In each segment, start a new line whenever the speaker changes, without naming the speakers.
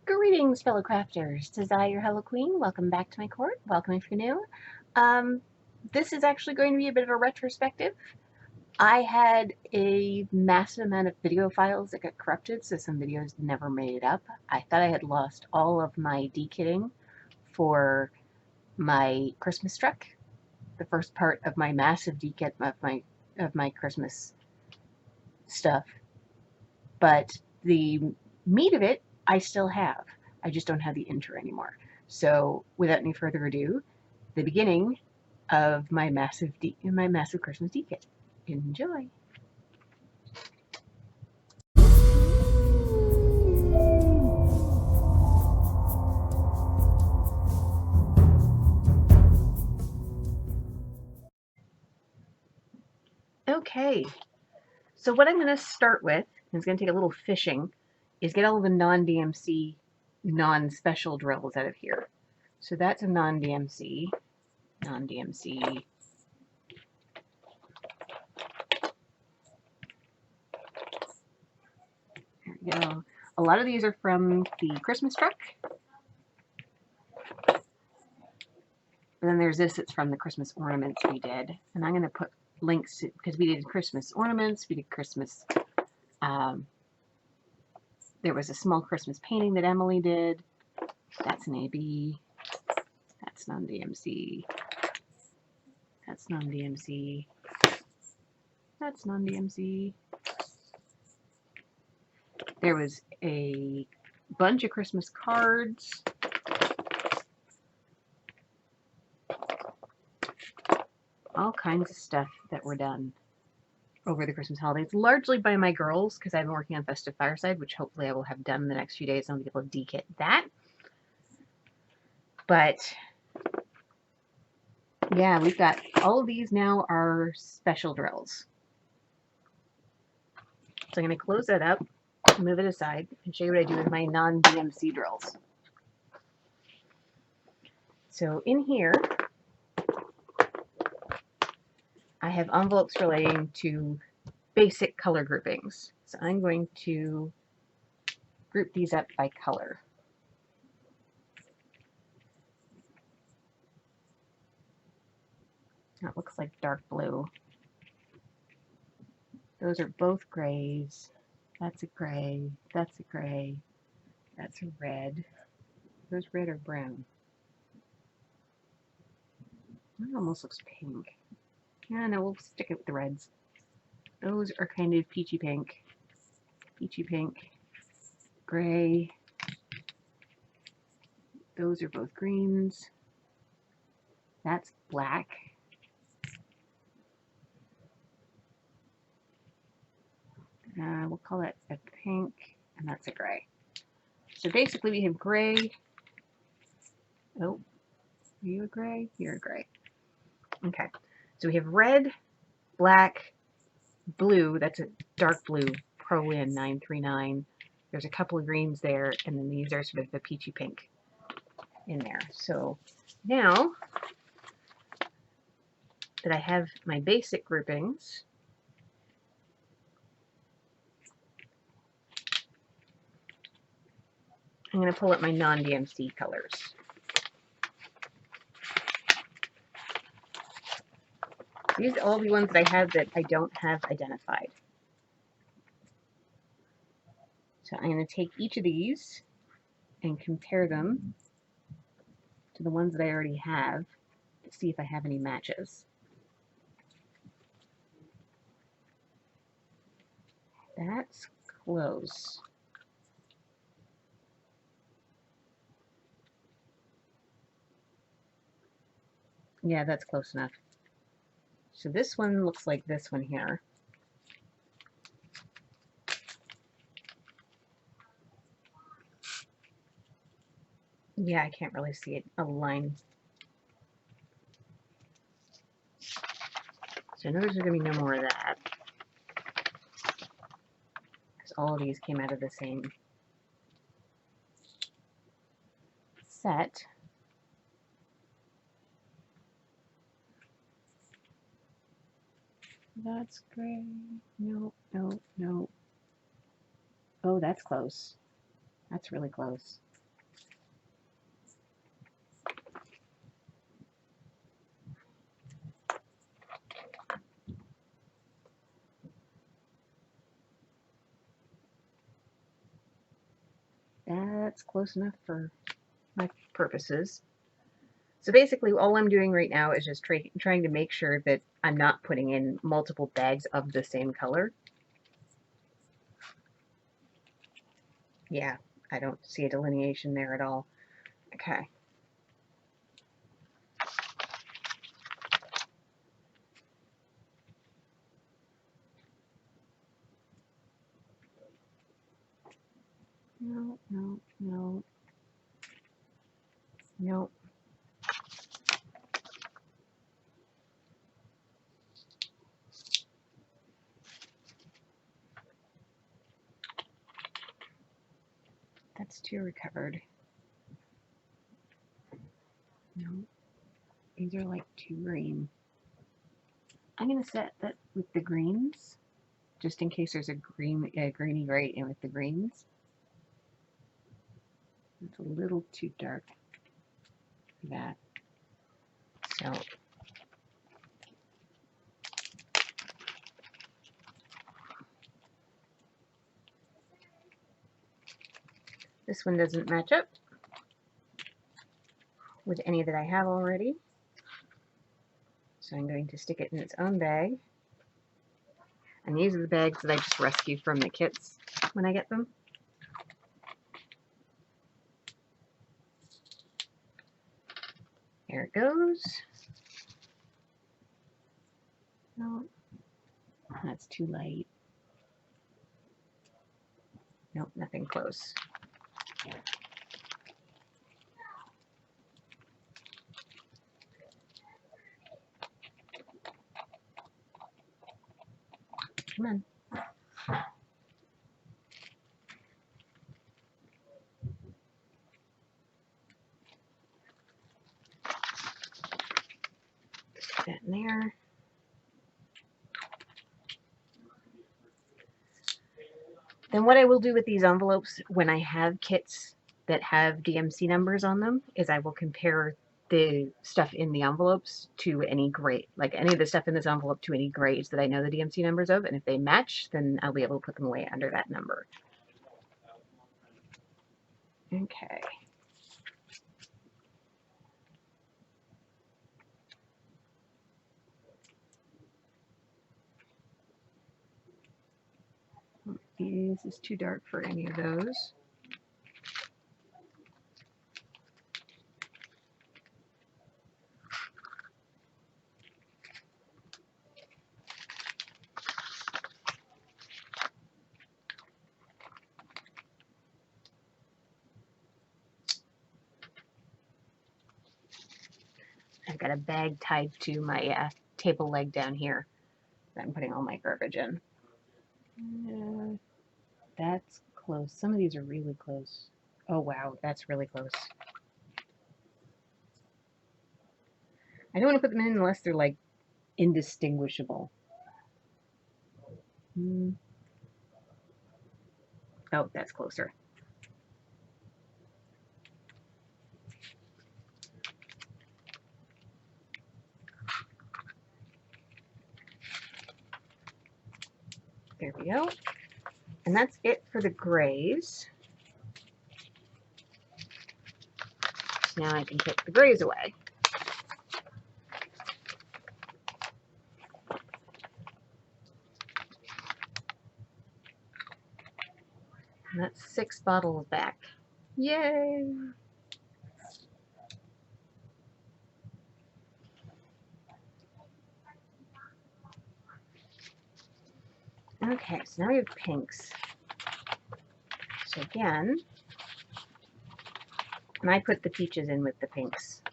Greetings, fellow crafters. Tis I, your Hello Queen. Welcome back to my court. Welcome if you're new. Um, this is actually going to be a bit of a retrospective. I had a massive amount of video files that got corrupted, so some videos never made it up. I thought I had lost all of my dekitting for my Christmas truck, the first part of my massive dekit of my Christmas stuff, but the meat of it I still have. I just don't have the intro anymore. So without any further ado, the beginning of my massive Christmas dekit. Enjoy. Okay, so what I'm going to start with, and it's going to take a little fishing, is get all of the non-DMC, non-special drills out of here. So that's a non-DMC, non-DMC. There we go. A lot of these are from the Christmas truck. And then there's this, it's from the Christmas ornaments we did. And I'm going to put links to, because we did Christmas ornaments, we did Christmas, there was a small Christmas painting that Emily did. That's an AB. That's non-DMC. That's non-DMC. That's non-DMC. There was a bunch of Christmas cards. All kinds of stuff that were done over the Christmas holidays, largely by my girls, because I've been working on Festive Fireside, which hopefully I will have done in the next few days, and I'll be able to dekit that. But yeah, we've got all of these now are special drills. So I'm going to close that up, move it aside, and show you what I do with my non-DMC drills. So in here, I have envelopes relating to basic color groupings. So I'm going to group these up by color. That looks like dark blue. Those are both grays. That's a gray. That's a gray. That's a red. Those red or brown? That almost looks pink. Yeah, no, we'll stick it with the reds. Those are kind of peachy pink, gray. Those are both greens. That's black. We'll call that a pink, and that's a gray. So basically we have gray. Oh, are you a gray? You're a gray. Okay, so we have red, black, blue. That's a dark blue, Pro Win 939. There's a couple of greens there, and then these are sort of the peachy pink in there. So now that I have my basic groupings, I'm going to pull up my non-DMC colors. These are all the ones that I have that I don't have identified. So I'm going to take each of these and compare them to the ones that I already have to see if I have any matches. That's close. Yeah, that's close enough. So this one looks like this one here. Yeah, I can't really see it, a line. So I know there's going to be no more of that, because all of these came out of the same set. That's gray. Nope, nope, nope. Oh, that's close. That's really close. That's close enough for my purposes. So basically all I'm doing right now is just trying to make sure that I'm not putting in multiple bags of the same color. Yeah, I don't see a delineation there at all. Okay. No, no, no. Nope. That's too recovered. No, these are like too green. I'm gonna set that with the greens, just in case there's a greeny gray in with the greens. It's a little too dark for that. So this one doesn't match up with any that I have already. So I'm going to stick it in its own bag. And these are the bags that I just rescue from the kits when I get them. There it goes. No, that's too light. Nope, nothing close. Come on. Put that in there. Then what I will do with these envelopes when I have kits that have DMC numbers on them is I will compare the stuff in the envelopes to any grade, like any of the stuff in this envelope to any grades that I know the DMC numbers of, and if they match, then I'll be able to put them away under that number. Okay. This is too dark for any of those. I've got a bag tied to my table leg down here that I'm putting all my garbage in. That's close. Some of these are really close. Oh wow, that's really close. I don't want to put them in unless they're like indistinguishable. Oh, that's closer. There we go. And that's it for the grays. So now I can put the grays away. And that's 6 bottles back. Yay! Okay, so now we have pinks. So again, and I put the peaches in with the pinks.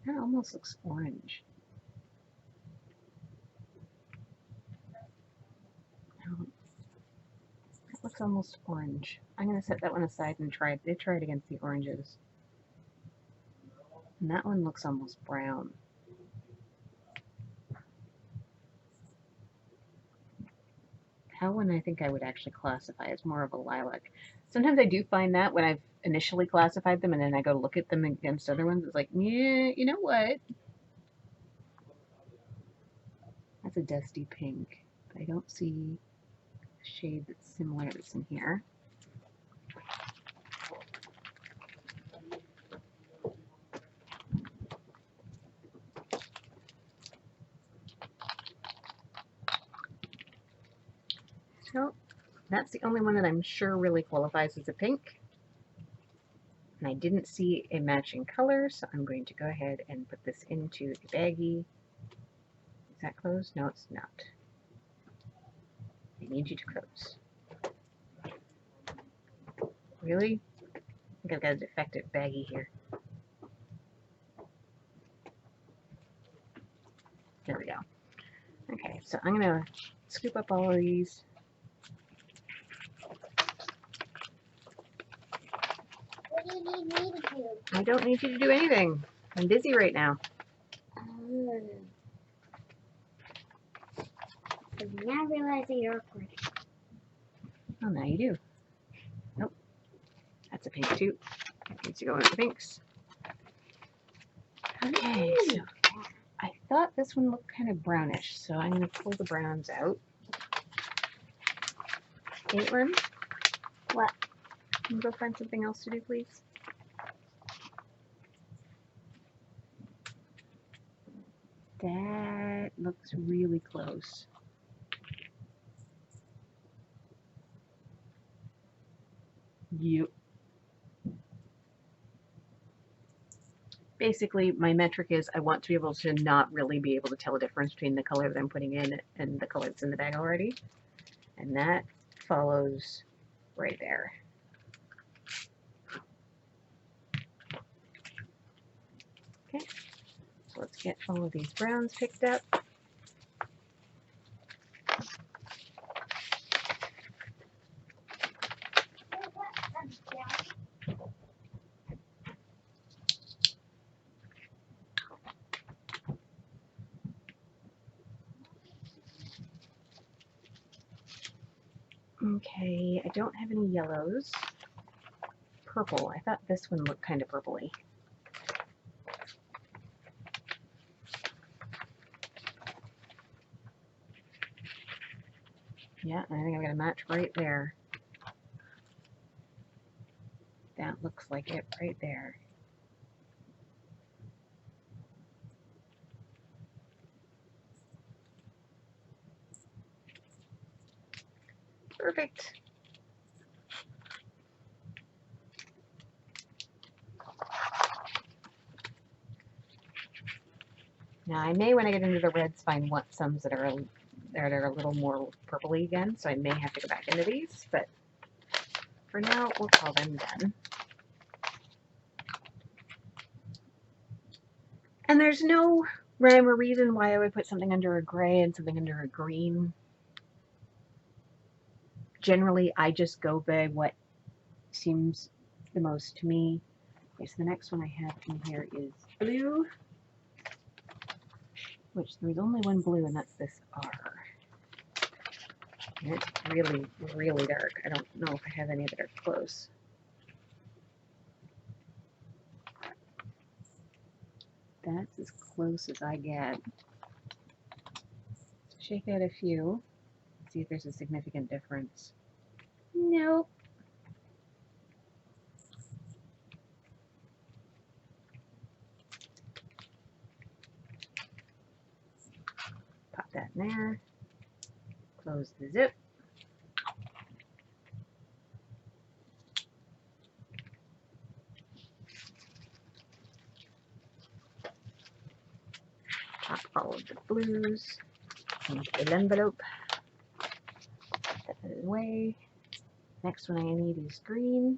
That almost looks orange. That looks almost orange. I'm going to set that one aside and try it against the oranges. And that one looks almost brown. That one I think I would actually classify as more of a lilac. Sometimes I do find that when I've initially classified them, and then I go to look at them against other ones, it's like, yeah, you know what? That's a dusty pink, but I don't see a shade that's similar that's in here. So that's the only one that I'm sure really qualifies as a pink. And I didn't see a matching color, so I'm going to go ahead and put this into a baggie. Is that closed? No, it's not. I need you to close. Really? I think I've got a defective baggie here. There we go. Okay, so I'm going to scoop up all of these.
What do you need me to do?
I don't need you to do anything. I'm busy right now.
I did not realize that you're recording.
Oh, now you do. Nope. That's a pink too. That needs to go in the pinks. Okay, so I thought this one looked kind of brownish, so I'm going to pull the browns out. Caitlin?
What?
Can you go find something else to do, please? That looks really close. Yep. Basically, my metric is I want to be able to not really be able to tell the difference between the color that I'm putting in and the color that's in the bag already. And that follows right there. Okay, so let's get all of these browns picked up. Okay, I don't have any yellows. Purple. I thought this one looked kind of purpley. Yeah, I think I've got a match right there. That looks like it right there. Perfect. Now I may, when I get into the reds, find some that are a little more purpley again, so I may have to go back into these, but for now we'll call them done. And there's no rhyme or reason why I would put something under a gray and something under a green. Generally, I just go by what seems the most to me. Okay, so the next one I have in here is blue, which there's only one blue, and that's this R. And it's really, really dark. I don't know if I have any that are close. That's as close as I get. Shake out a few, see if there's a significant difference. Nope. Pop that in there. Close the zip. Pop all of the blues into the envelope. Put that away. Next one I need is green.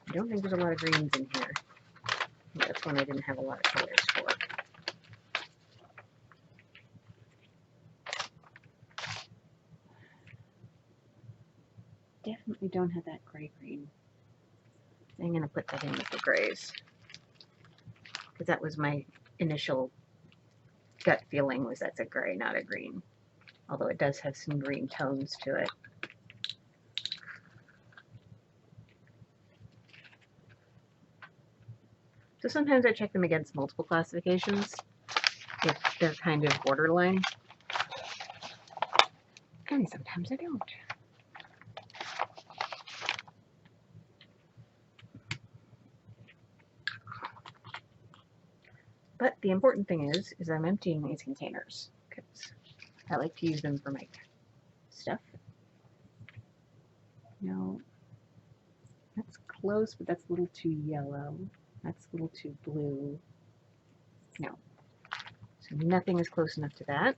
I don't think there's a lot of greens in here. That's one I didn't have a lot of colors for. Definitely don't have that gray green. I'm going to put that in with the grays, because that was my initial gut feeling, was that's a gray, not a green. Although it does have some green tones to it. So sometimes I check them against multiple classifications if they're kind of borderline. And sometimes I don't. But the important thing is I'm emptying these containers because I like to use them for my stuff. No, that's close, but that's a little too yellow. That's a little too blue. No. So nothing is close enough to that.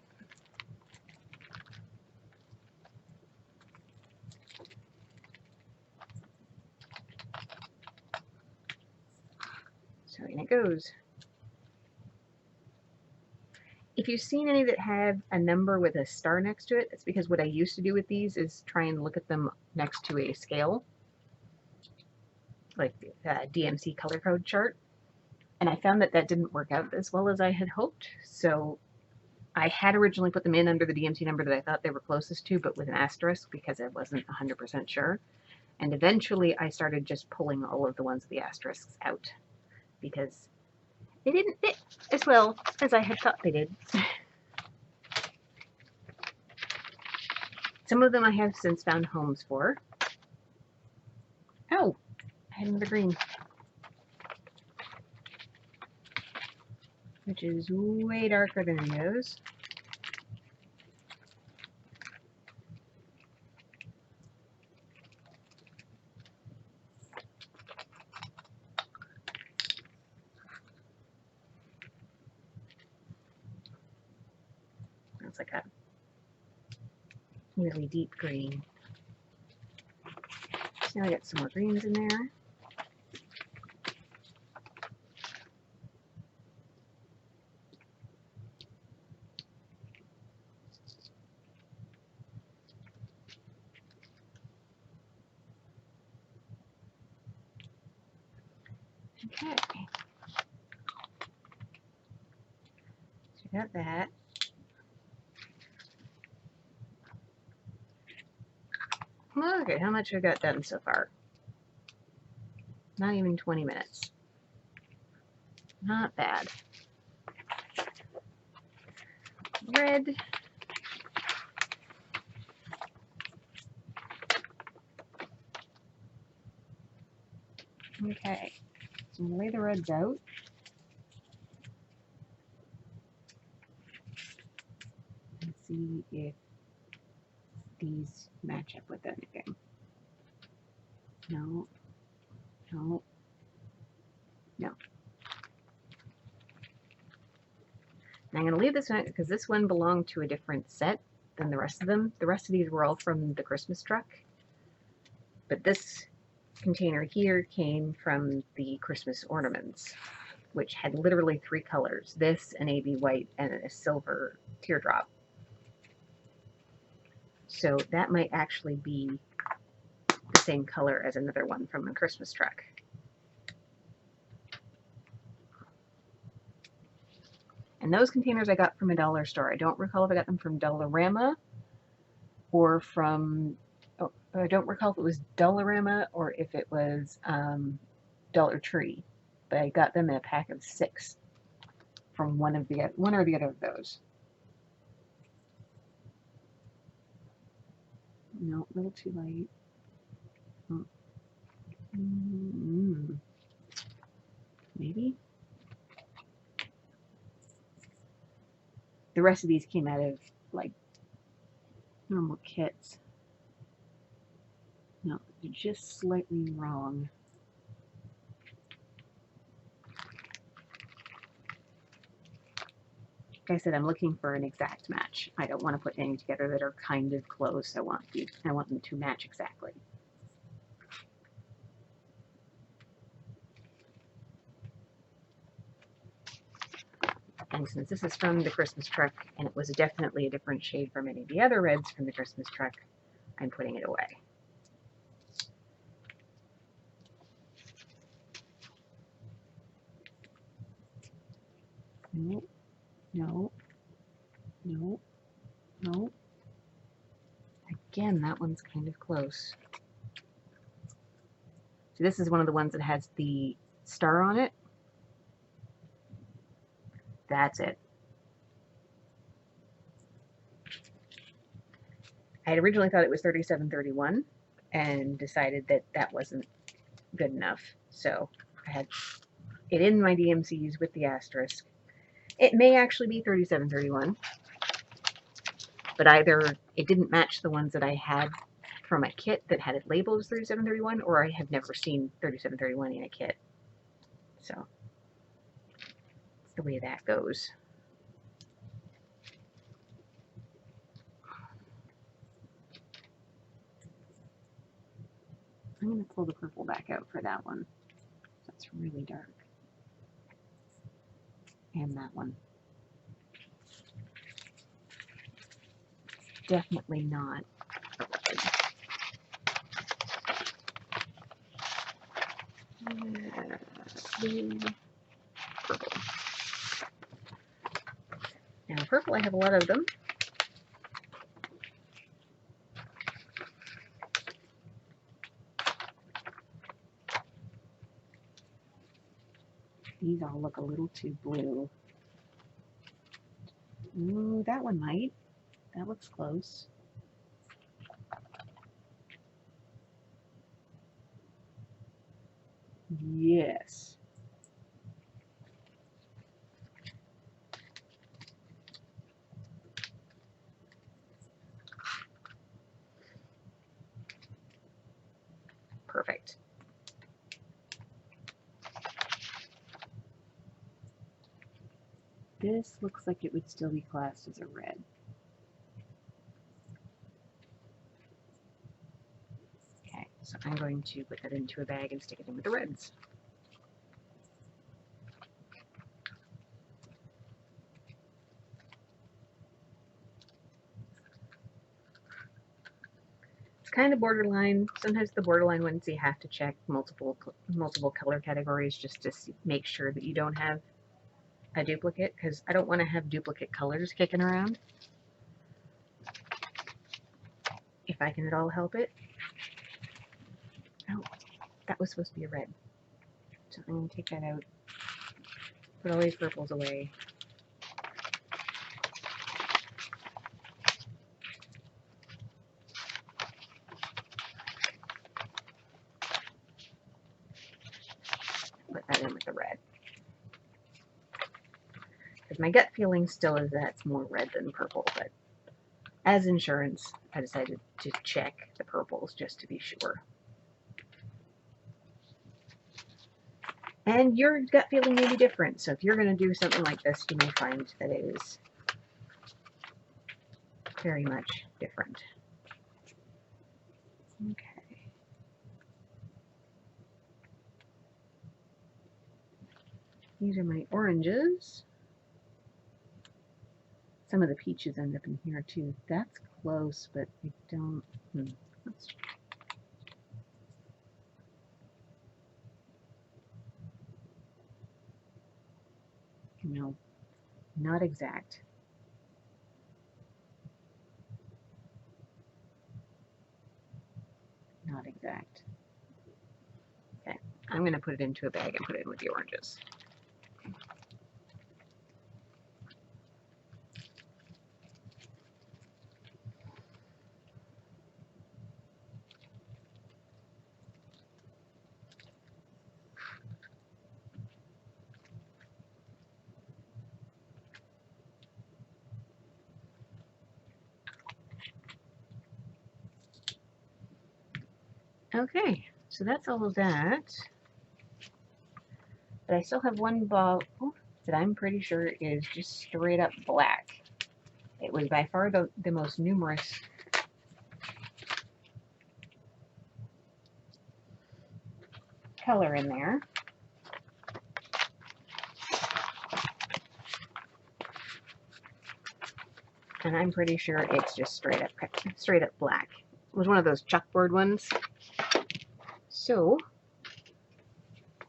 So in it goes. If you've seen any that have a number with a star next to it, it's because what I used to do with these is try and look at them next to a scale, like the DMC color code chart. And I found that that didn't work out as well as I had hoped. So I had originally put them in under the DMC number that I thought they were closest to, but with an asterisk because I wasn't 100% sure. And eventually I started just pulling all of the ones with the asterisks out because they didn't fit as well as I had thought they did. Some of them I have since found homes for. Oh, I had another green, which is way darker than those. It's like a really deep green. So now I got some more greens in there. Okay. So we got that. Okay, how much I got done so far? Not even 20 minutes. Not bad. Red. Okay, so I'm gonna lay the reds out. And see if these match up with anything. No, no, no. And I'm going to leave this one because this one belonged to a different set than the rest of them. The rest of these were all from the Christmas truck. But this container here came from the Christmas ornaments, which had literally 3 colors. This, an AB white, and a silver teardrop. So that might actually be the same color as another one from the Christmas truck. And those containers I got from a dollar store. I don't recall if I got them from Dollarama or from, oh, I don't recall if it was Dollarama or if it was Dollar Tree. But I got them in a pack of 6 from one or the other of those. No, a little too light. Oh. Maybe? The rest of these came out of, like, normal kits. No, they're just slightly wrong. Like I said, I'm looking for an exact match. I don't want to put any together that are kind of close. I want them to match exactly. And since this is from the Christmas truck, and it was definitely a different shade from any of the other reds from the Christmas truck, I'm putting it away. No, no, no, no. Again, that one's kind of close. So this is one of the ones that has the star on it. That's it. I had originally thought it was 3731 and decided that that wasn't good enough. So I had it in my DMCs with the asterisk. It may actually be 3731, but either it didn't match the ones that I had from a kit that had it labeled as 3731, or I have never seen 3731 in a kit. So it's the way that goes. I'm going to pull the purple back out for that one. That's really dark. And that one. Definitely not a red. Blue, purple. Now purple, I have a lot of them. These all look a little too blue. Ooh, that one might. That looks close. Yes. Perfect. This looks like it would still be classed as a red. Okay, so I'm going to put that into a bag and stick it in with the reds. It's kind of borderline. Sometimes the borderline ones you have to check multiple color categories just to make sure that you don't have a duplicate, because I don't want to have duplicate colors kicking around if I can at all help it. Oh, that was supposed to be a red. So I'm going to take that out, put all these purples away. Put that in with the red. Because my gut feeling still is that it's more red than purple, but as insurance, I decided to check the purples just to be sure. And your gut feeling may be different, so if you're going to do something like this, you may find that it is very much different. Okay. These are my oranges. Some of the peaches end up in here too. That's close, but I don't. No, not exact. Not exact. Okay, I'm going to put it into a bag and put it in with the oranges. Okay, so that's all of that. But I still have one ball that I'm pretty sure is just straight up black. It was by far the most numerous color in there. And I'm pretty sure it's just straight up black. It was one of those chalkboard ones. So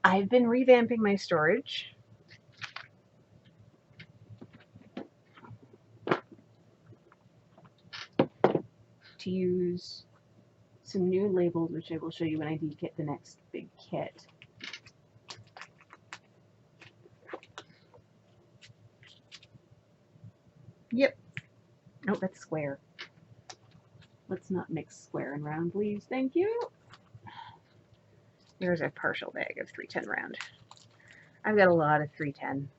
I've been revamping my storage. To use some new labels, which I will show you when I dekit the next big kit. Yep. Oh, that's square. Let's not mix square and round, please. Thank you. Here's a partial bag of 310 round. I've got a lot of 310.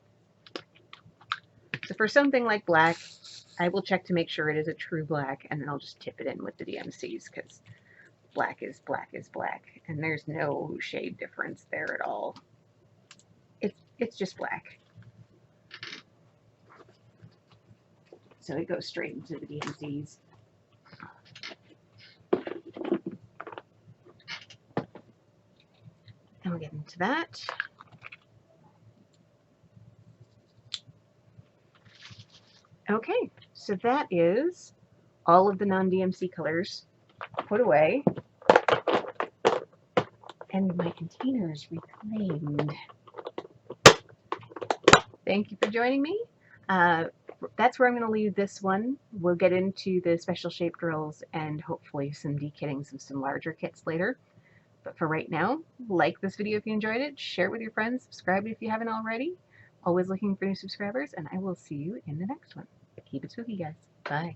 So for something like black, I will check to make sure it is a true black, and then I'll just tip it in with the DMCs, because black is black is black, and there's no shade difference there at all. It's just black. So it goes straight into the DMCs. And we'll get into that. Okay, so that is all of the non-DMC colors put away. And my containers reclaimed. Thank you for joining me. That's where I'm going to leave this one. We'll get into the special shape drills and hopefully some dekittings of some larger kits later. But for right now, like this video if you enjoyed it, share it with your friends, subscribe if you haven't already. Always looking for new subscribers, and I will see you in the next one. Keep it spooky, guys. Bye.